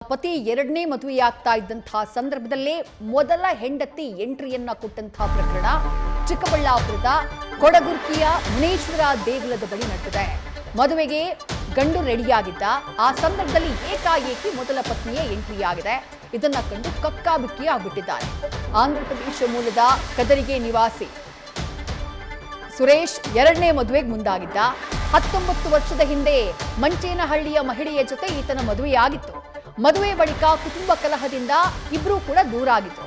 ಪತಿ ಎರಡನೇ ಮದುವೆಯಾಗ್ತಾ ಇದ್ದಂತಹ ಸಂದರ್ಭದಲ್ಲೇ ಮೊದಲ ಹೆಂಡತಿ ಎಂಟ್ರಿಯನ್ನ ಕೊಟ್ಟಂತಹ ಪ್ರಕರಣ ಚಿಕ್ಕಬಳ್ಳಾಪುರದ ಕೊಡಗುರ್ಕಿಯ ಮುನೇಶ್ವರ ದೇಗುಲದ ಬಳಿ ನಡೆದಿದೆ. ಮದುವೆಗೆ ಗಂಡು ರೆಡಿಯಾಗಿದ್ದ ಆ ಸಂದರ್ಭದಲ್ಲಿ ಏಕಾಏಕಿ ಮೊದಲ ಪತ್ನಿಯೇ ಎಂಟ್ರಿಯಾಗಿದೆ. ಇದನ್ನ ಕಂಡು ಕಕ್ಕಾಬಿಕ್ಕಿ ಆಗಿಬಿಟ್ಟಿದ್ದಾರೆ. ಆಂಧ್ರ ಪ್ರದೇಶ ಮೂಲದ ಕದರಿಗೆ ನಿವಾಸಿ ಸುರೇಶ್ ಎರಡನೇ ಮದುವೆಗೆ ಮುಂದಾಗಿದ್ದ. 19 ವರ್ಷದ ಹಿಂದೆ ಮಂಚೇನಹಳ್ಳಿಯ ಮಹಿಳೆಯ ಜೊತೆ ಈತನ ಮದುವೆಯಾಗಿತ್ತು. ಮದುವೆ ಬಳಿಕ ಕುಟುಂಬ ಕಲಹದಿಂದ ಇಬ್ರು ಕೂಡ ದೂರ ಆಗಿದ್ರು.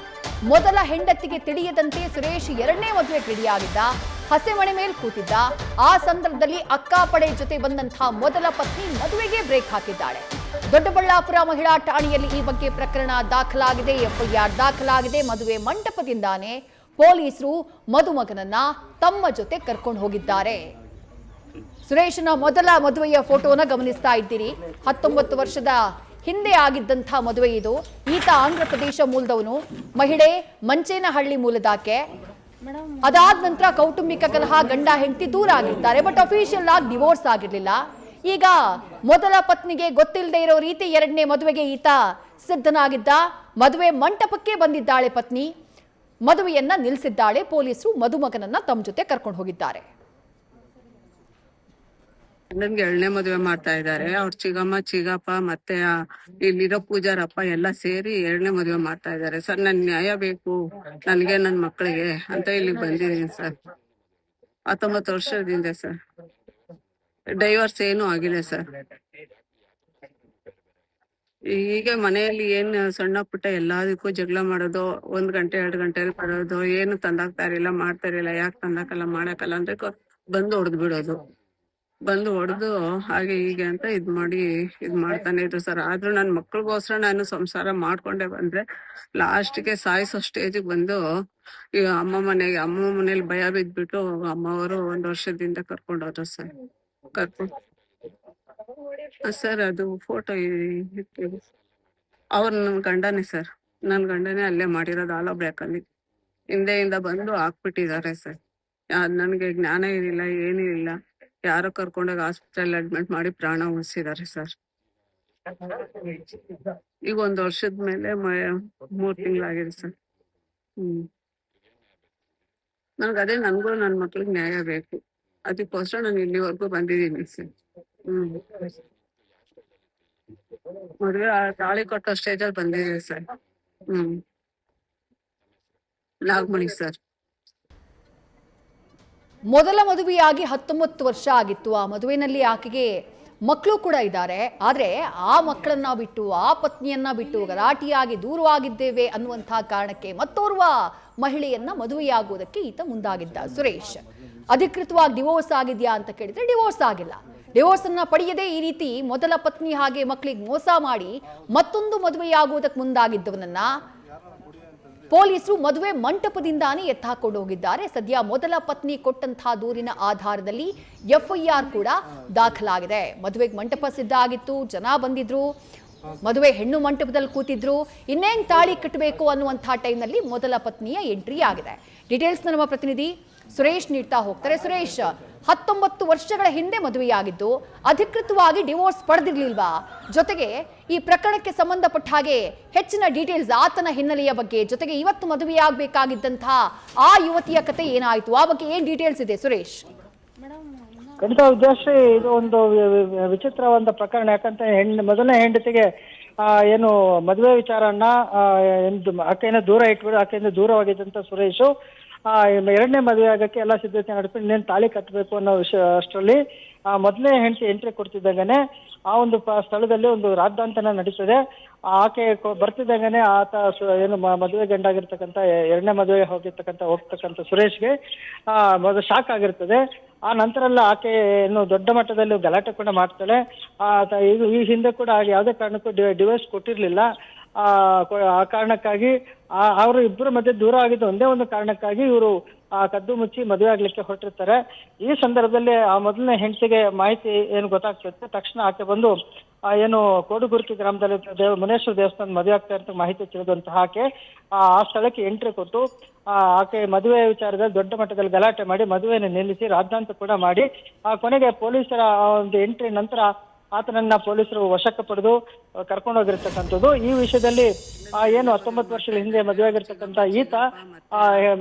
ಮೊದಲ ಹೆಂಡತಿಗೆ ತಿಳಿಯದಂತೆ ಸುರೇಶ್ ಎರಡನೇ ಮದುವೆಗೆ ರೆಡಿಯಾಗಿದ್ದ. ಹಸೆಮಣೆ ಮೇಲೆ ಕೂತಿದ್ದ. ಆ ಸಂದರ್ಭದಲ್ಲಿ ಅಕ್ಕಾಪಡೆ ಜೊತೆ ಬಂದಂತಹ ಮೊದಲ ಪತ್ನಿ ಮದುವೆಗೆ ಬ್ರೇಕ್ ಹಾಕಿದ್ದಾಳೆ. ದೊಡ್ಡಬಳ್ಳಾಪುರ ಮಹಿಳಾ ಠಾಣೆಯಲ್ಲಿ ಈ ಬಗ್ಗೆ ಪ್ರಕರಣ ದಾಖಲಾಗಿದೆ. ಎಫ್ಐಆರ್ ದಾಖಲಾಗಿದೆ. ಮದುವೆ ಮಂಟಪದಿಂದಾನೇ ಪೊಲೀಸರು ಮದುಮಗನನ್ನ ತಮ್ಮ ಜೊತೆ ಕರ್ಕೊಂಡು ಹೋಗಿದ್ದಾರೆ. ಸುರೇಶನ ಮೊದಲ ಮದುವೆಯ ಫೋಟೋನ ಗಮನಿಸ್ತಾ ಇದ್ದೀರಿ. 19 ವರ್ಷದ ಹಿಂದೆ ಆಗಿದ್ದಂಥ ಮದುವೆ ಇದು. ಈತ ಆಂಧ್ರ ಪ್ರದೇಶ ಮೂಲದವನು, ಮಹಿಳೆ ಮಂಚೇನಹಳ್ಳಿ ಮೂಲದಾಕೆ. ಅದಾದ ನಂತರ ಕೌಟುಂಬಿಕ ಕಲಹ, ಗಂಡ ಹೆಂಡತಿ ದೂರ ಆಗಿರ್ತಾರೆ. ಬಟ್ ಅಫಿಷಿಯಲ್ ಆಗಿ ಡಿವೋರ್ಸ್ ಆಗಿರ್ಲಿಲ್ಲ. ಈಗ ಮೊದಲ ಪತ್ನಿಗೆ ಗೊತ್ತಿಲ್ಲದೆ ಇರೋ ರೀತಿ ಎರಡನೇ ಮದುವೆಗೆ ಈತ ಸಿದ್ಧನಾಗಿದ್ದ. ಮದುವೆ ಮಂಟಪಕ್ಕೆ ಬಂದಿದ್ದಾಳೆ ಪತ್ನಿ. ಮದುವೆಯನ್ನ ನಿಲ್ಲಿಸಿದ್ದಾಳೆ. ಪೊಲೀಸರು ಮದುಮಗನನ್ನ ತಮ್ಮ ಜೊತೆ ಕರ್ಕೊಂಡು ಹೋಗಿದ್ದಾರೆ. ನನ್ಗೆ ಎರಡನೇ ಮದುವೆ ಮಾಡ್ತಾ ಇದ್ದಾರೆ. ಅವ್ರ ಚಿಗಮ್ಮ ಚಿಗಪ್ಪ ಮತ್ತೆ ಇಲ್ಲಿರೋ ಪೂಜಾರಪ್ಪ ಎಲ್ಲ ಸೇರಿ ಎರಡನೇ ಮದುವೆ ಮಾಡ್ತಾ ಇದ್ದಾರೆ. ಸರ್, ನನ್ ನ್ಯಾಯ ಬೇಕು ನನ್ಗೆ ನನ್ ಮಕ್ಕಳಿಗೆ ಅಂತ ಇಲ್ಲಿಗೆ ಬಂದಿದ್ದೀನಿ ಸರ್. 19 ವರ್ಷದಿಂದ ಸರ್. ಡೈವರ್ಸ್ ಏನು ಆಗಿಲ್ಲ ಸರ್. ಈಗ ಮನೆಯಲ್ಲಿ ಏನ್ ಸಣ್ಣ ಪುಟ್ಟ ಎಲ್ಲದಕ್ಕೂ ಜಗಳ ಮಾಡೋದು, 1 ಗಂಟೆ 2 ಗಂಟೆಯಲ್ಲಿ ಬರೋದು, ಏನು ತಂದಾಕ್ತಾ ಇರಲಿಲ್ಲ, ಮಾಡ್ತಾ ಇರಲಿಲ್ಲ, ಯಾಕೆ ತಂದಾಕಲ್ಲ ಮಾಡಕ್ಕಲ್ಲ ಅಂದ್ರೆ ಬಂದು ಹೊಡೆದ್ ಬಿಡೋದು. ಬಂದು ಹೊಡೆದು ಹಾಗೆ ಹೀಗೆ ಅಂತ ಇದ್ ಮಾಡ್ತಾನೆ ಇದ್ರು ಸರ್. ಆದ್ರೂ ನನ್ ಮಕ್ಳಿಗೋಸ್ಕರ ನಾನು ಸಂಸಾರ ಮಾಡ್ಕೊಂಡೆ ಬಂದ್ರೆ ಲಾಸ್ಟ್ಗೆ ಸಾಯಿಸೋ ಸ್ಟೇಜಿಗೆ ಬಂದು ಈಗ ಅಮ್ಮ ಮನೇಲಿ ಭಯ ಬಿದ್ಬಿಟ್ಟು ಅಮ್ಮವರು 1 ವರ್ಷದಿಂದ ಕರ್ಕೊಂಡೋದ್ರು ಸರ್. ಸರ್ ಅದು ಫೋಟೋ ಅವ್ರ ನನ್ ಗಂಡನೇ ಸರ್. ನನ್ ಗಂಡನೇ ಅಲ್ಲೇ ಮಾಡಿರೋದು. ಆಲೋ ಬ್ಲ್ಯಾಕಲ್ಲಿ ಹಿಂದೆಯಿಂದ ಬಂದು ಹಾಕ್ಬಿಟ್ಟಿದ್ದಾರೆ ಸರ್. ನನ್ಗೆ ಜ್ಞಾನ ಇರಲಿಲ್ಲ, ಏನಿಲ್ಲ. ಯಾರೋ ಕರ್ಕೊಂಡೋಗಿ ಹಾಸ್ಪಿಟಲ್ ಅಡ್ಮಿಟ್ ಮಾಡಿ ಪ್ರಾಣ ಉಳಿಸಿದ್ದಾರೆ ಸರ್. ಈಗ 1 ವರ್ಷದ ಮೇಲೆ 3 ತಿಂಗಳಾಗಿದೆ ಸರ್. ಅದೇ ನನ್ಗೂ ನನ್ ಮಕ್ಳಿಗೆ ನ್ಯಾಯ ಬೇಕು. ಅದಕ್ಕೋಸ್ಕರ ನಾನು ಇಲ್ಲಿವರೆಗೂ ಬಂದಿದ್ದೀನಿ ಸರ್. ಮದ್ವೆ ತಾಳಿ ಕೊಟ್ಟ ಸ್ಟೇಜಲ್ಲಿ ಬಂದಿದೆ ಸರ್. ನಾಗಮಣಿ ಸರ್. ಮೊದಲ ಮದುವೆಯಾಗಿ 19 ವರ್ಷ ಆಗಿತ್ತು. ಆ ಮದುವೆನಲ್ಲಿ ಆಕೆಗೆ ಮಕ್ಕಳು ಕೂಡ ಇದ್ದಾರೆ. ಆದರೆ ಆ ಮಕ್ಕಳನ್ನ ಬಿಟ್ಟು, ಆ ಪತ್ನಿಯನ್ನ ಬಿಟ್ಟು ಗಲಾಟಿಯಾಗಿ ದೂರವಾಗಿದ್ದೇವೆ ಅನ್ನುವಂತಹ ಕಾರಣಕ್ಕೆ ಮತ್ತೋರ್ವ ಮಹಿಳೆಯನ್ನ ಮದುವೆಯಾಗುವುದಕ್ಕೆ ಈತ ಮುಂದಾಗಿದ್ದ ಸುರೇಶ್. ಅಧಿಕೃತವಾಗಿ ಡಿವೋರ್ಸ್ ಆಗಿದೆಯಾ ಅಂತ ಕೇಳಿದ್ರೆ ಡಿವೋರ್ಸ್ ಆಗಿಲ್ಲ. ಡಿವೋರ್ಸ್ ಅನ್ನ ಪಡೆಯದೆ ಈ ರೀತಿ ಮೊದಲ ಪತ್ನಿ ಹಾಗೆ ಮಕ್ಕಳಿಗೆ ಮೋಸ ಮಾಡಿ ಮತ್ತೊಂದು ಮದುವೆಯಾಗುವುದಕ್ಕೆ ಮುಂದಾಗಿದ್ದವನನ್ನ ಪೊಲೀಸರು ಮದುವೆ ಮಂಟಪದಿಂದಾನೇ ಎತ್ತಾಕೊಂಡು ಹೋಗಿದ್ದಾರೆ. ಸದ್ಯ ಮೊದಲ ಪತ್ನಿ ಕೊಟ್ಟಂತಹ ದೂರಿನ ಆಧಾರದಲ್ಲಿ ಎಫ್ಐಆರ್ ಕೂಡ ದಾಖಲಾಗಿದೆ. ಮದುವೆಗೆ ಮಂಟಪ ಸಿದ್ಧ ಆಗಿತ್ತು, ಜನ ಬಂದಿದ್ರು, ಮದುವೆ ಹೆಣ್ಣು ಮಂಟಪದಲ್ಲಿ ಕೂತಿದ್ರು. ಇನ್ನೇನ್ ತಾಳಿ ಕಟ್ಟಬೇಕು ಅನ್ನುವಂತಹ ಟೈಮ್ನಲ್ಲಿ ಮೊದಲ ಪತ್ನಿಯ ಎಂಟ್ರಿ ಆಗಿದೆ. ಡೀಟೇಲ್ಸ್ ನಮ್ಮ ಪ್ರತಿನಿಧಿ ಸುರೇಶ್ ನೀಡ್ತಾ ಹೋಗ್ತಾರೆ. ಸುರೇಶ್, 19 ವರ್ಷಗಳ ಹಿಂದೆ ಮದುವೆಯಾಗಿದ್ದು, ಅಧಿಕೃತವಾಗಿ ಡಿವೋರ್ಸ್ ಪಡೆದಿರ್ಲಿಲ್ವಾ? ಜೊತೆಗೆ ಈ ಪ್ರಕರಣಕ್ಕೆ ಸಂಬಂಧಪಟ್ಟ ಹಾಗೆ ಹೆಚ್ಚಿನ ಡೀಟೇಲ್ಸ್, ಆತನ ಹಿನ್ನೆಲೆಯ ಬಗ್ಗೆ, ಜೊತೆಗೆ ಇವತ್ತು ಮದುವೆಯಾಗಬೇಕಾಗಿದ್ದಂತಹ ಆ ಯುವತಿಯ ಕತೆ ಏನಾಯ್ತು, ಆ ಬಗ್ಗೆ ಏನ್ ಡೀಟೇಲ್ಸ್ ಇದೆ ಸುರೇಶ್? ಖಂಡಿತ ವಿದ್ಯಾಶ್ರೀ, ಇದು ಒಂದು ವಿಚಿತ್ರವಾದ ಪ್ರಕರಣ. ಯಾಕಂತ ಮೊದಲನೇ ಹೆಂಡತಿಗೆ ಏನು ಮದುವೆ ವಿಚಾರನ್ನ ಆಕೆಯಿಂದ ದೂರ ಇಟ್ಬಿಡು, ಆಕೆಯಿಂದ ದೂರವಾಗಿದ್ದಂತ ಸುರೇಶು ಎರಡನೇ ಮದುವೆ ಆಗಕ್ಕೆ ಎಲ್ಲ ಸಿದ್ಧತೆ ನಡೆಸ್ಕೊಂಡು ಇನ್ನೇನು ತಾಳಿ ಕಟ್ಟಬೇಕು ಅನ್ನೋ ವಿಷಯ ಅಷ್ಟರಲ್ಲಿ ಮೊದಲನೇ ಹೆಂಡತಿ ಎಂಟ್ರಿ ಕೊಡ್ತಿದ್ದಂಗನೆ ಆ ಒಂದು ಸ್ಥಳದಲ್ಲಿ ಒಂದು ರಾದ್ದಾಂತನ ನಡೀತದೆ. ಆಕೆ ಬರ್ತಿದ್ದಂಗನೆ ಆತ ಏನು ಮದುವೆ ಗಂಡಾಗಿರ್ತಕ್ಕಂಥ ಎರಡನೇ ಮದುವೆ ಹೋಗ್ತಕ್ಕಂಥ ಸುರೇಶ್ಗೆ ಮೊದಲು ಶಾಕ್ ಆಗಿರ್ತದೆ. ಆ ನಂತರ ಎಲ್ಲ ಆಕೆ ಏನು ದೊಡ್ಡ ಮಟ್ಟದಲ್ಲಿ ಗಲಾಟೆ ಕೂಡ ಮಾಡ್ತಾಳೆ. ಈ ಹಿಂದೆ ಕೂಡ ಯಾವುದೇ ಕಾರಣಕ್ಕೂ ಡಿವೋರ್ಸ್ ಕೊಟ್ಟಿರ್ಲಿಲ್ಲ. ಆ ಕಾರಣಕ್ಕಾಗಿ ಅವರು ಇಬ್ಬರ ಮಧ್ಯೆ ದೂರ ಆಗಿದ್ದು ಒಂದೇ ಒಂದು ಕಾರಣಕ್ಕಾಗಿ ಇವರು ಕದ್ದು ಮುಚ್ಚಿ ಮದುವೆ ಆಗ್ಲಿಕ್ಕೆ ಹೊರಟಿರ್ತಾರೆ. ಈ ಸಂದರ್ಭದಲ್ಲಿ ಆ ಮೊದಲನೇ ಹೆಂಡತಿಗೆ ಮಾಹಿತಿ ಏನು ಗೊತ್ತಾಗ್ತಿರುತ್ತೆ. ತಕ್ಷಣ ಆಕೆ ಬಂದು ಏನು ಕೋಡುಗುರ್ಕಿ ಗ್ರಾಮದಲ್ಲಿ ಮುನೇಶ್ವರ ದೇವಸ್ಥಾನ ಮದುವೆ ಆಗ್ತಾ ಇರೋ ಮಾಹಿತಿ ತಿಳಿದಂತಹ ಆಕೆ ಆ ಸ್ಥಳಕ್ಕೆ ಎಂಟ್ರಿ ಕೊಟ್ಟು ಆಕೆ ಮದುವೆ ವಿಚಾರದಲ್ಲಿ ದೊಡ್ಡ ಮಟ್ಟದಲ್ಲಿ ಗಲಾಟೆ ಮಾಡಿ ಮದುವೆಯನ್ನು ನಿಲ್ಲಿಸಿ ರಾದ್ದಾಂತ ಕೂಡ ಮಾಡಿ ಕೊನೆಗೆ ಪೊಲೀಸರ ಒಂದು ಎಂಟ್ರಿ ನಂತರ ಆತನನ್ನ ಪೊಲೀಸರು ವಶಕ್ಕೆ ಪಡೆದು ಕರ್ಕೊಂಡೋಗಿರ್ತಕ್ಕಂಥದ್ದು. ಈ ವಿಷಯದಲ್ಲಿ ಏನು 19 ವರ್ಷಗಳ ಹಿಂದೆ ಮದುವೆ ಆಗಿರ್ತಕ್ಕಂಥ ಈತ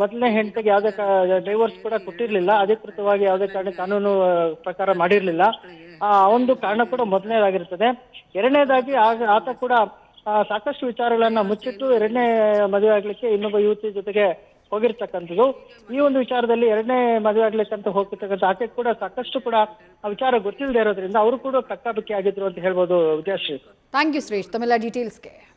ಮೊದಲನೇ ಹೆಂಡತಿಗೆ ಯಾವುದೇ ಡೈವೋರ್ಸ್ ಕೂಡ ಕೊಟ್ಟಿರ್ಲಿಲ್ಲ, ಅಧಿಕೃತವಾಗಿ ಯಾವುದೇ ಕಾನೂನು ಪ್ರಕಾರ ಮಾಡಿರ್ಲಿಲ್ಲ. ಒಂದು ಕಾರಣ ಕೂಡ ಮೊದಲನೇದಾಗಿರ್ತದೆ. ಎರಡನೇದಾಗಿ ಆತ ಕೂಡ ಸಾಕಷ್ಟು ವಿಚಾರಗಳನ್ನ ಮುಚ್ಚಿಟ್ಟು ಎರಡನೇ ಮದುವೆ ಆಗ್ಲಿಕ್ಕೆ ಇನ್ನೊಬ್ಬ ಯುವತಿ ಜೊತೆಗೆ ಹೋಗಿರ್ತಕ್ಕಂಥದ್ದು. ಈ ಒಂದು ವಿಚಾರದಲ್ಲಿ ಎರಡನೇ ಮದುವೆ ಆಗ್ಲಿಕ್ಕೆ ಅಂತ ಹೋಗ್ತಿರ್ತಕ್ಕಂಥ ಆಕೆ ಕೂಡ ಸಾಕಷ್ಟು ಕೂಡ ಆ ವಿಚಾರ ಗೊತ್ತಿಲ್ಲದೆ ಇರೋದ್ರಿಂದ ಅವರು ಕೂಡ ಕಕ್ಕಾಬಿಕ್ಕಿ ಆಗಿದ್ರು ಅಂತ ಹೇಳ್ಬೋದು ವಿದ್ಯಾಶ್ರೀ. ಥ್ಯಾಂಕ್ ಯು ಸುರೇಶ್ ತಮ್ಮೆಲ್ಲ ಡೀಟೇಲ್ಸ್ಗೆ.